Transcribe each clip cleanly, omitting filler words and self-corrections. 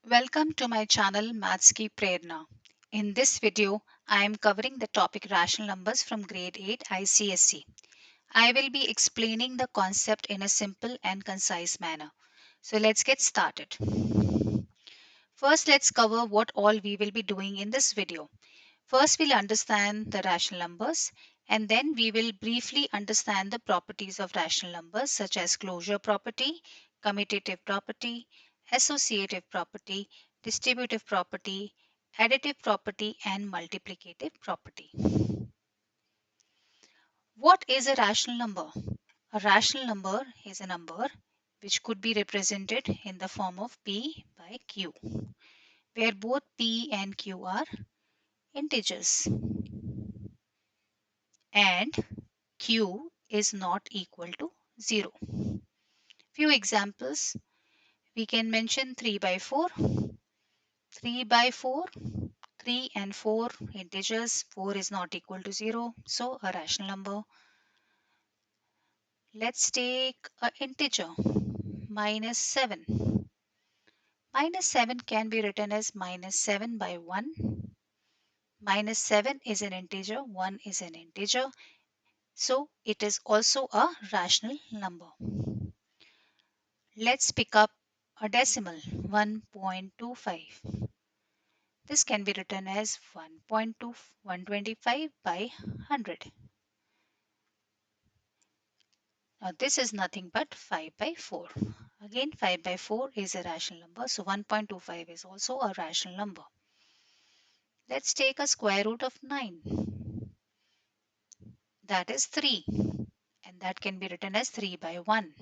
Welcome to my channel Maths Ki Prerna. In this video, I am covering the topic rational numbers from grade 8 ICSE. I will be explaining the concept in a simple and concise manner. So let's get started. First, let's cover what all we will be doing in this video. First, we'll understand the rational numbers, and then we will briefly understand the properties of rational numbers such as closure property, commutative property, associative property, distributive property, additive property, and multiplicative property. What is a rational number? A rational number is a number which could be represented in the form of P by Q, where both P and Q are integers and Q is not equal to 0. Few examples, we can mention 3 by 4, 3 by 4, 3 and 4 integers, 4 is not equal to 0, so a rational number. Let's take an integer, minus 7. Minus 7 can be written as minus 7 by 1. Minus 7 is an integer, 1 is an integer, so it is also a rational number. Let's pick up a decimal, 1.25. This can be written as 1.125 by 100. Now this is nothing but 5 by 4. Again 5 by 4 is a rational number, so 1.25 is also a rational number. Let's take a square root of 9. That is 3, and that can be written as 3 by 1.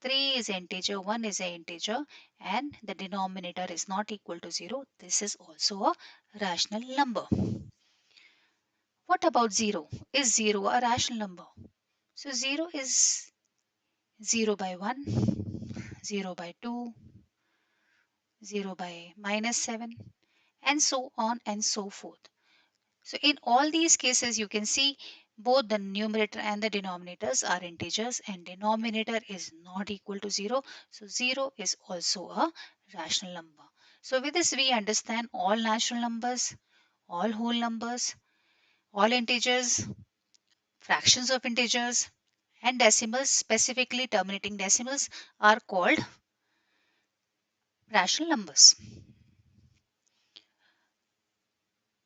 3 is an integer, 1 is an integer, and the denominator is not equal to 0. This is also a rational number. What about 0? Is 0 a rational number? So 0 is 0 by 1, 0 by 2, 0 by minus 7, and so on and so forth. So in all these cases, you can see both the numerator and the denominators are integers, and denominator is not equal to 0. So 0 is also a rational number. So with this, we understand all natural numbers, all whole numbers, all integers, fractions of integers, and decimals, specifically terminating decimals, are called rational numbers.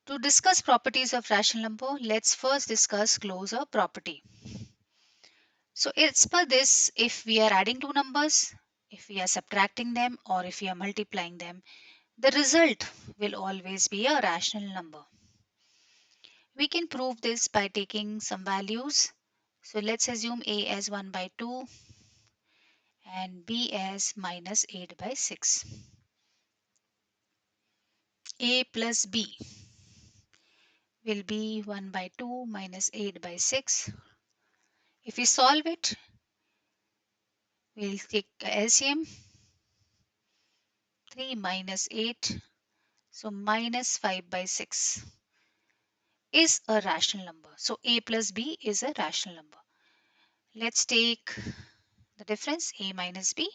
To discuss properties of rational number, let's first discuss closure property. So it's per this, if we are adding two numbers, if we are subtracting them, or if we are multiplying them, the result will always be a rational number. We can prove this by taking some values. So let's assume A as 1 by 2 and B as minus 8 by 6. A plus B will be 1 by 2 minus 8 by 6. If we solve it, we'll take LCM, 3 minus 8, so minus 5 by 6 is a rational number. So A plus B is a rational number. Let's take the difference, A minus B.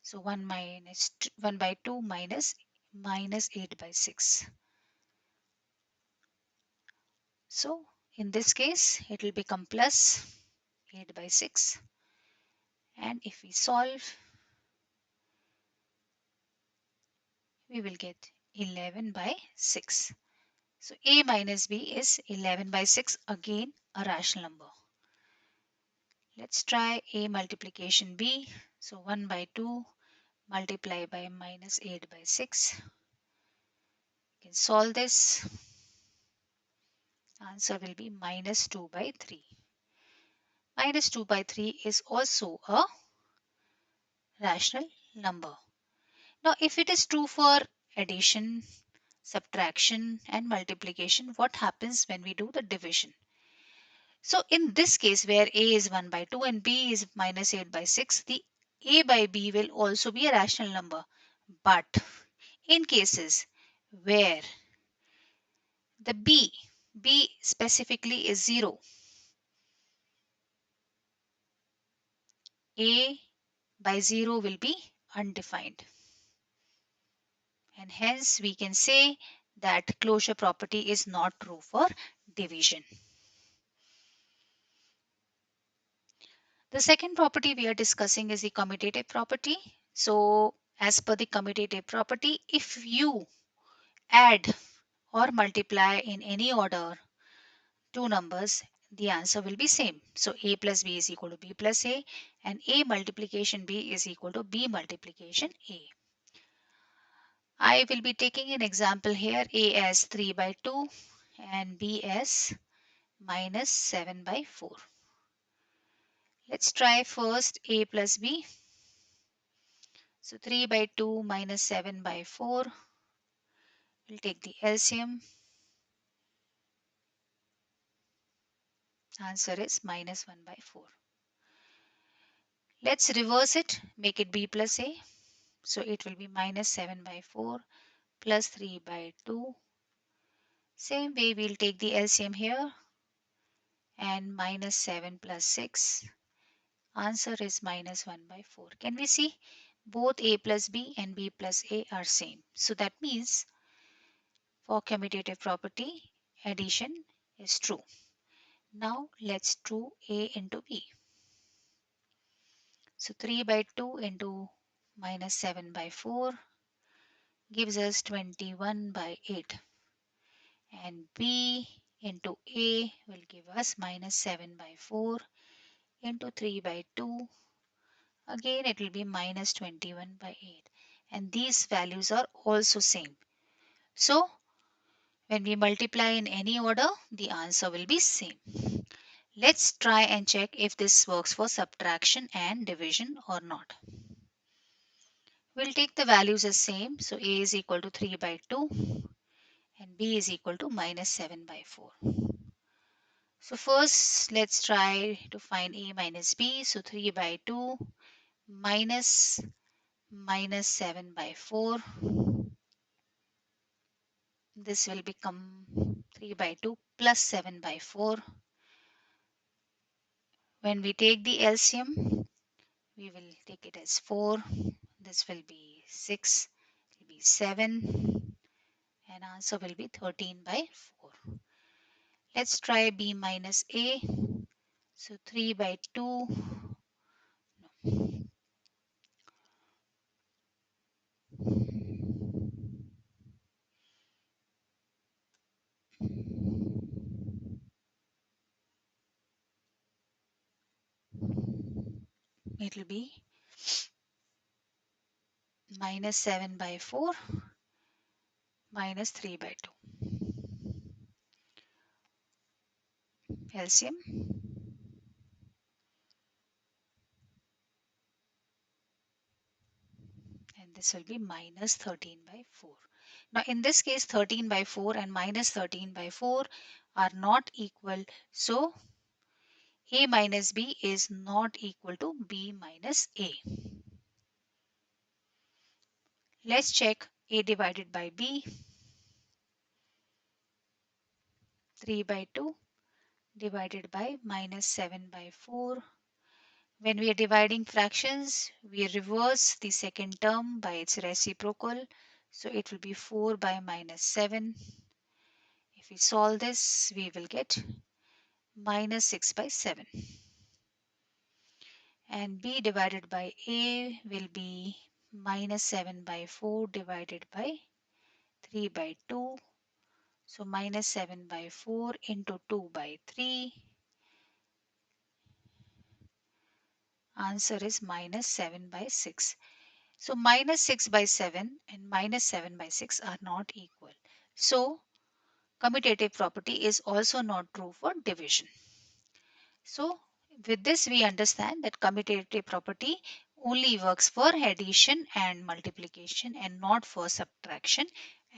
So 1 minus 1 by 2 minus 8 by 6. So in this case, it will become plus 8 by 6. And if we solve, we will get 11 by 6. So A minus B is 11 by 6, again a rational number. Let's try A multiplication B. So 1 by 2 multiply by minus 8 by 6. You can solve this. Answer will be minus 2 by 3. Minus 2 by 3 is also a rational number. Now, if it is true for addition, subtraction, and multiplication, what happens when we do the division? So, in this case, where A is 1 by 2 and B is minus 8 by 6, the A by B will also be a rational number. But in cases where the B specifically is 0, A by 0 will be undefined. and hence we can say that closure property is not true for division. The second property we are discussing is the commutative property. So as per the commutative property, if you add or multiply in any order two numbers, the answer will be same. So a plus b is equal to b plus a, and a multiplication b is equal to b multiplication a. I will be taking an example here, a as 3 by 2 and b as minus 7 by 4. Let's try first a plus b. So 3 by 2 minus 7 by 4. We'll take the LCM. Answer is minus 1 by 4. Let's reverse it, make it b plus a. So it will be minus 7 by 4 plus 3 by 2. Same way we'll take the LCM here and minus 7 plus 6. Answer is minus 1 by 4. Can we see? Both a plus b and b plus a are same. So that means for commutative property, addition is true. Now let's do a into b. So 3 by 2 into minus 7 by 4 gives us 21 by 8. And b into a will give us minus 7 by 4 into 3 by 2. Again it will be minus 21 by 8. And these values are also same. So when we multiply in any order, the answer will be same. Let's try and check if this works for subtraction and division or not. We'll take the values as same. So a is equal to 3 by 2 and b is equal to minus 7 by 4. So first let's try to find a minus b. So 3 by 2 minus 7 by 4. This will become 3 by 2 plus 7 by 4. When we take the LCM, we will take it as 4. This will be 6, it will be 7, and answer will be 13 by 4. Let's try b minus a. So 3 by 2. It will be minus 7 by 4 minus 3 by 2. LCM. And this will be minus 13 by 4. Now in this case 13 by 4 and minus 13 by 4 are not equal. So a minus b is not equal to b minus a. Let's check a divided by b. 3 by 2 divided by minus 7 by 4. When we are dividing fractions, we reverse the second term by its reciprocal. So it will be 4 by minus 7. If we solve this, we will get minus 6 by 7. And b divided by a will be minus 7 by 4 divided by 3 by 2. So minus 7 by 4 into 2 by 3. Answer is minus 7 by 6. So minus 6 by 7 and minus 7 by 6 are not equal. So commutative property is also not true for division. So with this we understand that commutative property only works for addition and multiplication and not for subtraction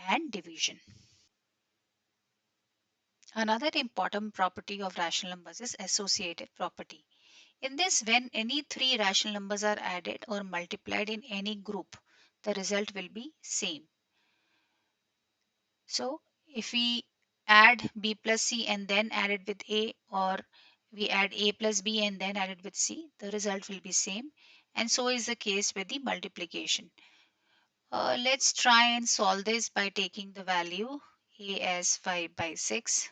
and division. Another important property of rational numbers is associative property. In this, when any three rational numbers are added or multiplied in any group, the result will be same. So if we add b plus c and then add it with a, or we add a plus b and then add it with c, the result will be same. And so is the case with the multiplication. Let's try and solve this by taking the value a as 5 by 6,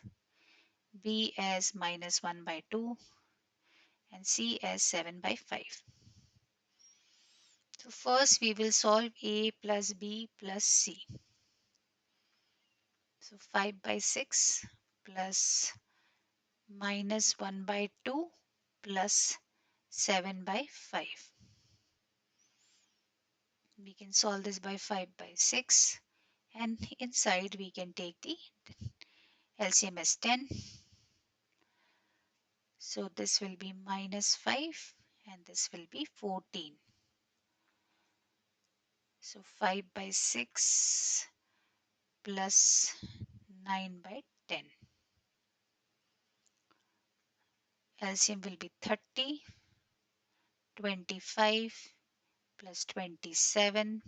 b as minus 1 by 2, and c as 7 by 5. So first we will solve a plus b plus c. So 5 by 6 plus minus 1 by 2 plus 7 by 5. We can solve this by 5 by 6, and inside we can take the LCM as 10. So this will be minus 5 and this will be 14. So 5 by 6 plus 9 by 10. LCM will be 30, 25 plus 27.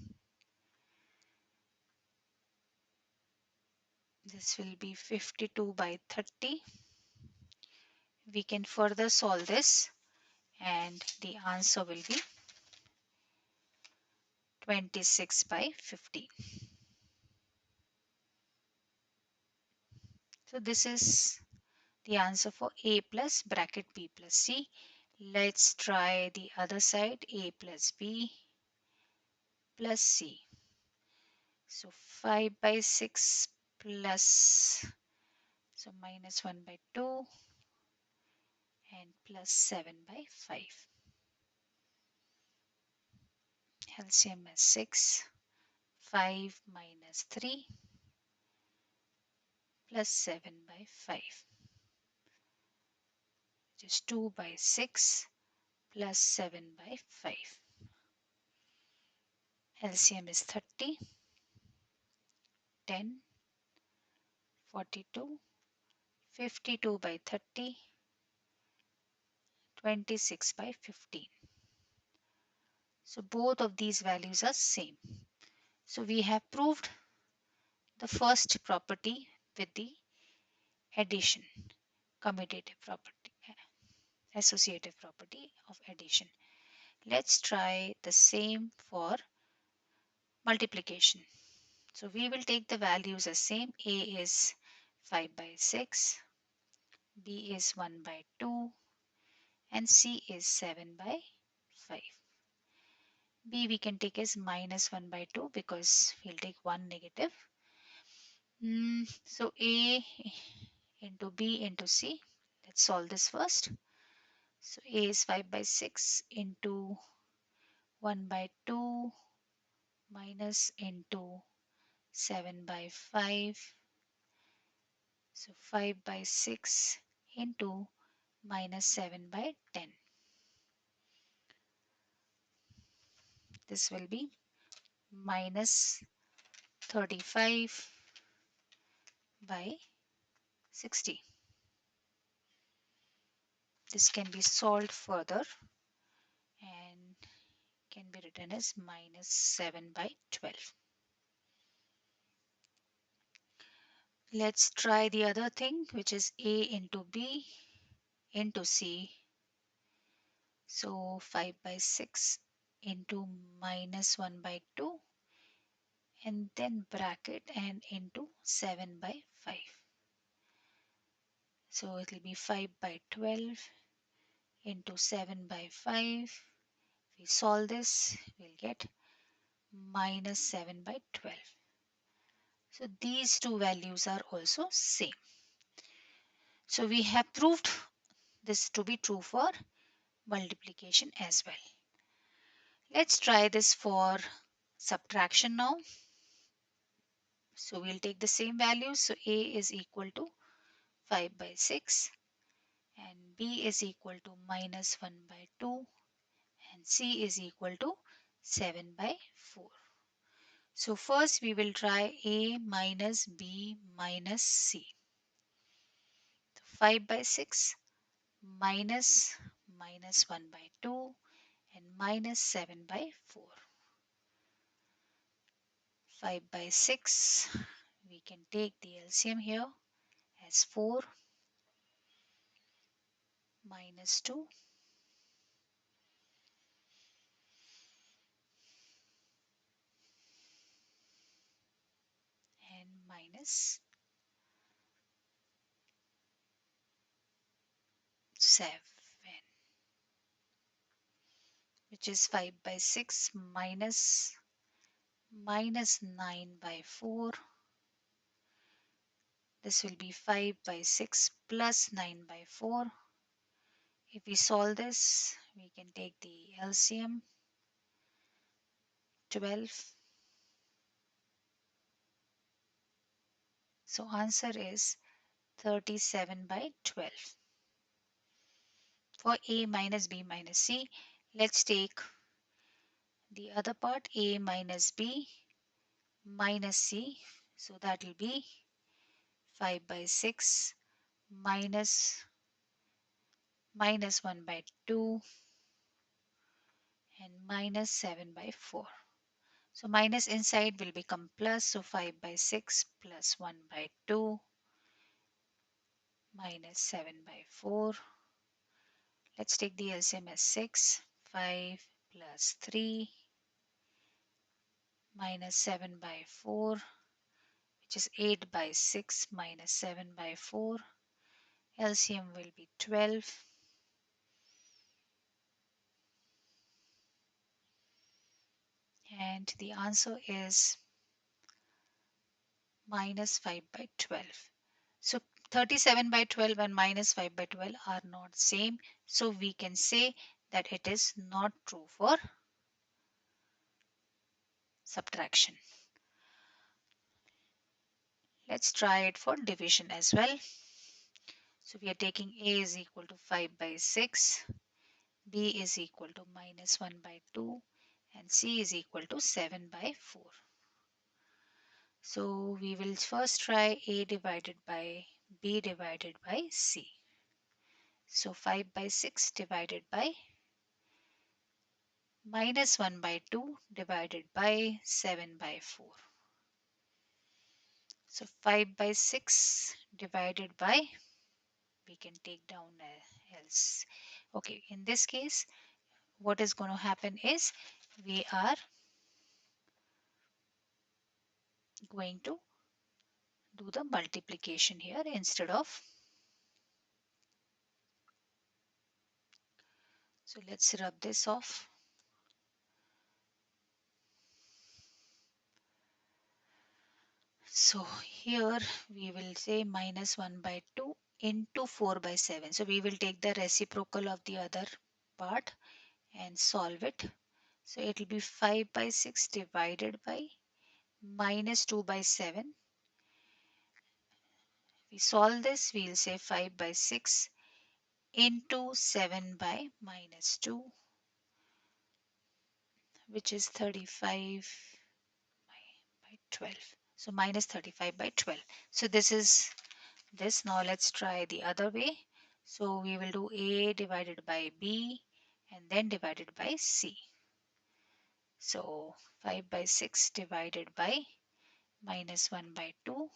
This will be 52 by 30. We can further solve this and the answer will be 26 by 15. So this is the answer for a plus bracket b plus c. Let's try the other side, a plus b plus c. So 5 by 6 plus, so minus 1 by 2 and plus 7 by 5. LCM is 6. 5 minus 3 plus 7 by 5, which is 2 by 6 plus 7 by 5. LCM is 30, 10, 42, 52 by 30, 26 by 15. So both of these values are same. So we have proved the first property with the addition, commutative property, associative property of addition. Let's try the same for multiplication. So we will take the values as same. A is 5 by 6, B is 1 by 2, and C is 7 by 5. B we can take as minus 1 by 2 because we'll take one negative. So A into B into C. Let's solve this first. So A is 5 by 6 into 1 by 2 minus into 7 by 5. So 5 by 6 into minus 7 by 10. This will be minus 35 by 60. This can be solved further and can be written as minus 7 by 12. Let's try the other thing, which is A into B into C. So 5 by 6 into minus 1 by 2 and then bracket and into 7 by 5. So it will be 5 by 12 into 7 by 5. We solve this, we'll get minus 7 by 12. So these two values are also same. So we have proved this to be true for multiplication as well. Let's try this for subtraction now. So we'll take the same values. So A is equal to 5 by 6 and B is equal to minus 1 by 2 and C is equal to 7 by 4. So first we will try A minus B minus C. So 5 by 6 minus minus 1 by 2 and minus 7 by 4. 5 by 6, we can take the LCM here as 4 minus 2 minus 7, which is 5 by 6 minus 9 by 4. This will be 5 by 6 plus 9 by 4. If we solve this, we can take the LCM, 12. So answer is 37 by 12. For A minus B minus C, let's take the other part, A minus B minus C. So that will be 5 by 6 minus 1 by 2 and minus 7 by 4. So minus inside will become plus. So 5 by 6 plus 1 by 2 minus 7 by 4. Let's take the LCM as 6. 5 plus 3 minus 7 by 4, which is 8 by 6 minus 7 by 4. LCM will be 12. And the answer is minus 5 by 12. So 37 by 12 and minus 5 by 12 are not same. So we can say that it is not true for subtraction. Let's try it for division as well. So we are taking A is equal to 5 by 6, B is equal to minus 1 by 2, and C is equal to 7 by 4. So we will first try A divided by B divided by C. So 5 by 6 divided by minus 1 by 2 divided by 7 by 4. So 5 by 6 divided by, we can take down else. Okay, in this case, what is going to happen is we are going to do the multiplication here instead of. So let's rub this off. So here we will say minus 1 by 2 into 4 by 7. So we will take the reciprocal of the other part and solve it. So it will be 5 by 6 divided by minus 2 by 7. We solve this, we will say 5 by 6 into 7 by minus 2, which is 35 by 12. So minus 35 by 12. So this is this. Now let's try the other way. So we will do A divided by B and then divided by C. So 5 by 6 divided by minus 1 by 2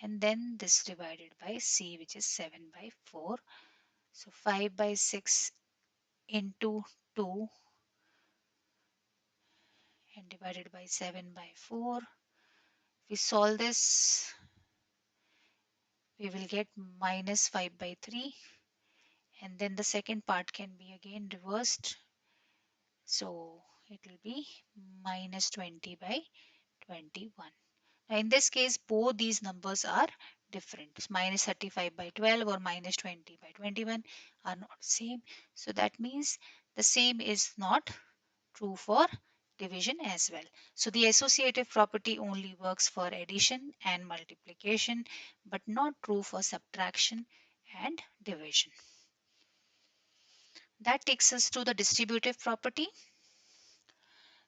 and then this divided by C, which is 7 by 4. So 5 by 6 into 2 and divided by 7 by 4. We solve this, we will get minus 5 by 3 and then the second part can be again reversed. So it will be minus 20 by 21. Now in this case, both these numbers are different. Minus 35 by 12 or minus 20 by 21 are not same. So that means the same is not true for division as well. So the associative property only works for addition and multiplication, but not true for subtraction and division. That takes us to the distributive property.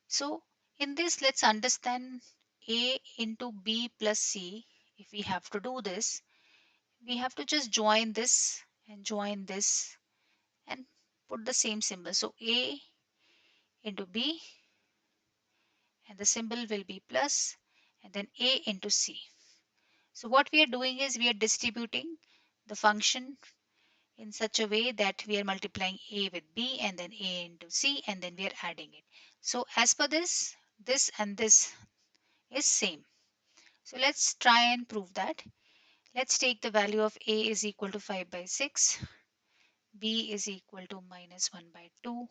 So in this, let's understand A into B plus C. If we have to do this, we have to just join this and join this and put the same symbol. So A into B and the symbol will be plus and then A into C. So what we are doing is we are distributing the function in such a way that we are multiplying A with B and then A into C and then we are adding it. So as per this, this and this is same. So let's try and prove that. Let's take the value of A is equal to 5 by 6, B is equal to minus 1 by 2,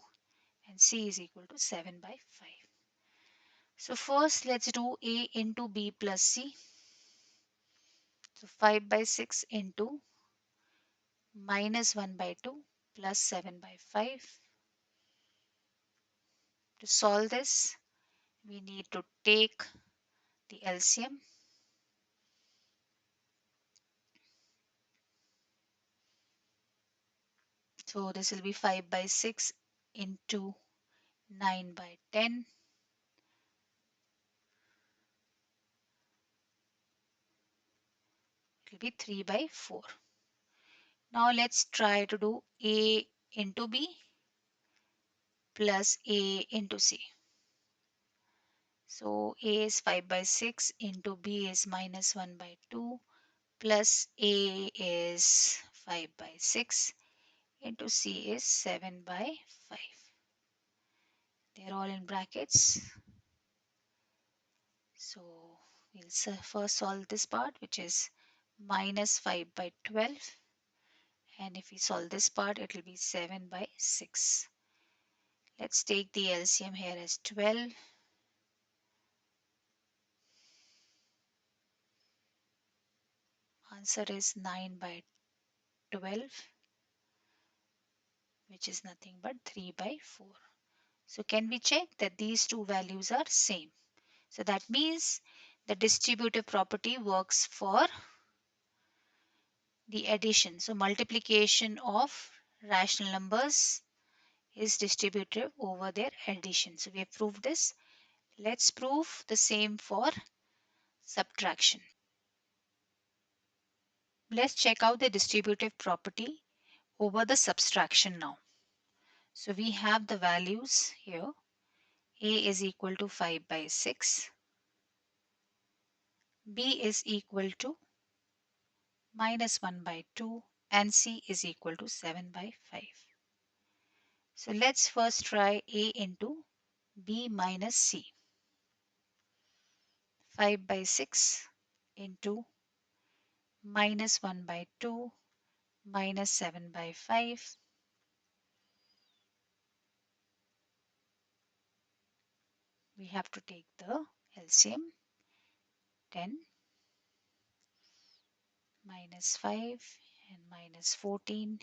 and C is equal to 7 by 5. So first let's do A into B plus C. So 5 by 6 into minus 1 by 2 plus 7 by 5. To solve this, we need to take the LCM. So this will be 5 by 6 into 9 by 10. It will be 3 by 4. Now let's try to do A into B plus A into C. So A is 5 by 6 into B is minus 1 by 2 plus A is 5 by 6 into C is 7 by 5. They're all in brackets. So we'll first solve this part, which is minus 5 by 12. And if we solve this part, it will be 7 by 6. Let's take the LCM here as 12. Answer is 9 by 12, which is nothing but 3 by 4. So can we check that these two values are same? So that means the distributive property works for the addition. So multiplication of rational numbers is distributive over their addition. So we have proved this. Let's prove the same for subtraction. Let's check out the distributive property over the subtraction now. So we have the values here. A is equal to 5 by 6. B is equal to minus 1 by 2 and C is equal to 7 by 5. So let's first try A into B minus C. 5 by 6 into minus 1 by 2 minus 7 by 5. We have to take the LCM. 10 minus 5 and minus 14.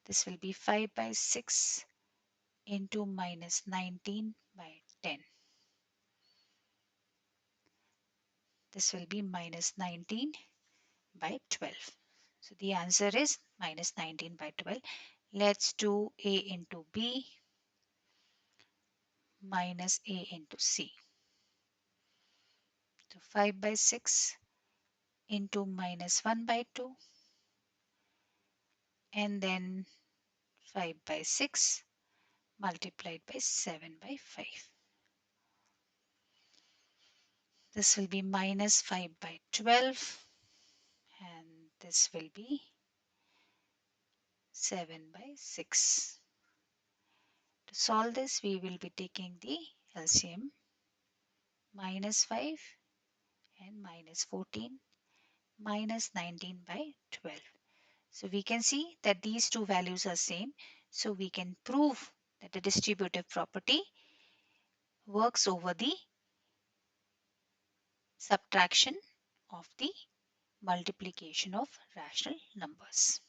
This will be 5 by 6 into minus 19 by 10. This will be minus 19 by 12. So the answer is minus 19 by 12. Let's do A into B minus A into C. So 5 by 6 into minus 1 by 2 and then 5 by 6 multiplied by 7 by 5. This will be minus 5 by 12 and this will be 7 by 6. To solve this, we will be taking the LCM. Minus 5 and minus 14 minus 19 by 12. So we can see that these two values are same. So we can prove that the distributive property works over the subtraction of the multiplication of rational numbers.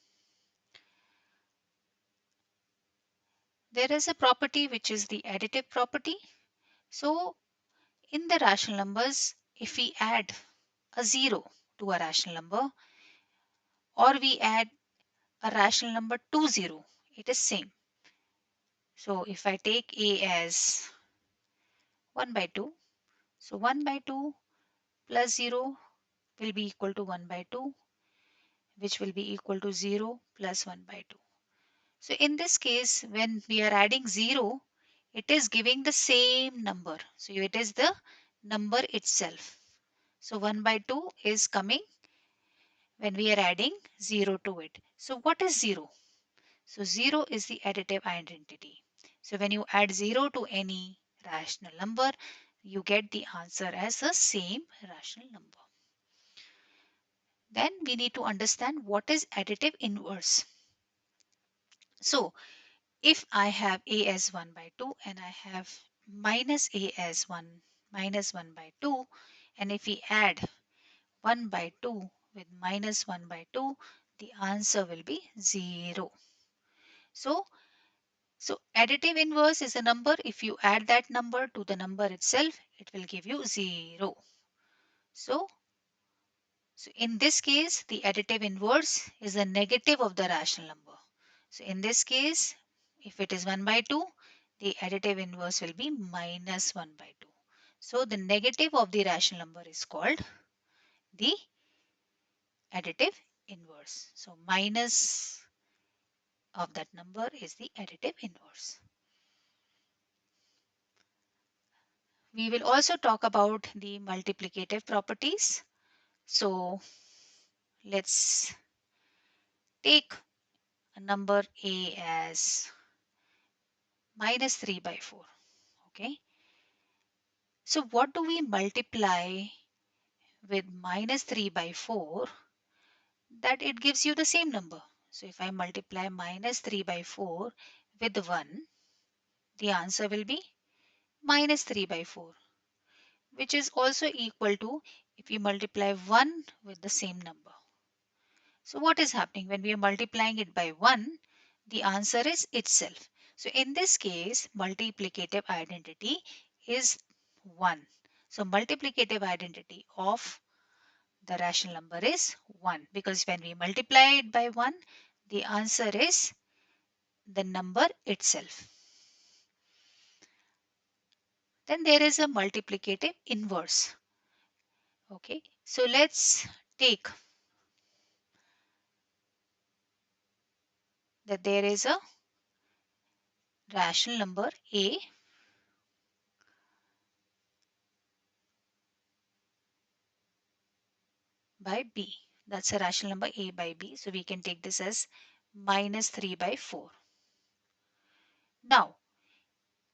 There is a property which is the additive property. So in the rational numbers, if we add a 0 to a rational number or we add a rational number to 0, it is same. So if I take A as 1 by 2, so 1 by 2 plus 0 will be equal to 1 by 2, which will be equal to 0 plus 1 by 2. So in this case, when we are adding 0, it is giving the same number. So it is the number itself. So 1 by 2 is coming when we are adding 0 to it. So what is 0? So 0 is the additive identity. So when you add 0 to any rational number, you get the answer as the same rational number. Then we need to understand what is additive inverse. So if I have a as 1 by 2 and I have minus a as 1 minus 1 by 2, and if we add 1 by 2 with minus 1 by 2, the answer will be 0. So, additive inverse is a number. If you add that number to the number itself, it will give you 0. So, in this case, the additive inverse is a negative of the rational number. So in this case, if it is 1 by 2, the additive inverse will be minus 1 by 2. So the negative of the rational number is called the additive inverse. So minus of that number is the additive inverse. We will also talk about the multiplicative properties. So let's take a number a as minus 3 by 4. Okay. So what do we multiply with minus 3 by 4 that it gives you the same number? So if I multiply minus 3 by 4 with 1, the answer will be minus 3 by 4, which is also equal to if you multiply 1 with the same number. So what is happening when we are multiplying it by 1? The answer is itself. So in this case, multiplicative identity is 1. So multiplicative identity of the rational number is 1, because when we multiply it by 1, the answer is the number itself. Then there is a multiplicative inverse. Okay, so let's take that there is a rational number a by b. That's a rational number a by b. So we can take this as minus 3 by 4. Now,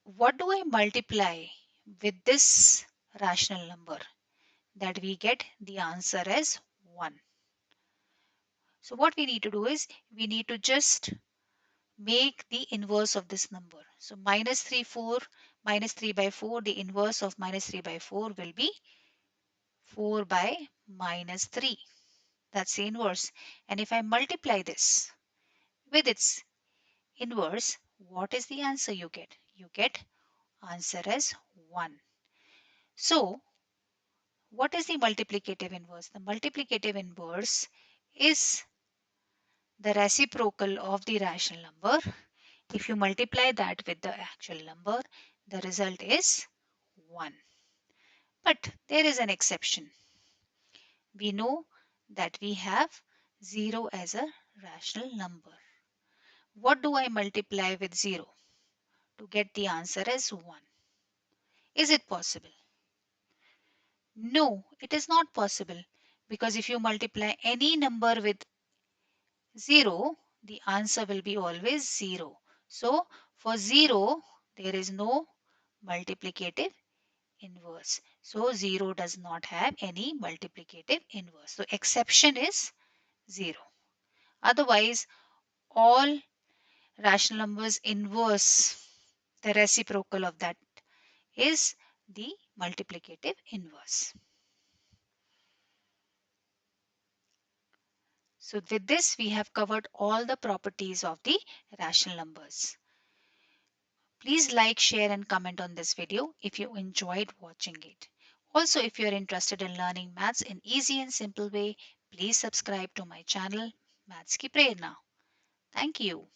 what do I multiply with this rational number that we get the answer as 1? So what we need to do is we need to just make the inverse of this number. So minus 3 by 4, the inverse of minus 3 by 4 will be 4 by minus 3. That's the inverse. And if I multiply this with its inverse, what is the answer you get? You get answer as 1. So what is the multiplicative inverse? The multiplicative inverse is the reciprocal of the rational number. If you multiply that with the actual number, the result is 1. But there is an exception. We know that we have 0 as a rational number. What do I multiply with 0 to get the answer as 1? Is it possible? No, it is not possible, because if you multiply any number with 0, the answer will be always 0. So for 0, there is no multiplicative inverse. So 0 does not have any multiplicative inverse. So exception is 0. Otherwise, all rational numbers inverse, the reciprocal of that is the multiplicative inverse. So with this, we have covered all the properties of the rational numbers. Please like, share and comment on this video if you enjoyed watching it. Also, if you are interested in learning maths in easy and simple way, please subscribe to my channel Maths Ki Prerna. Thank you.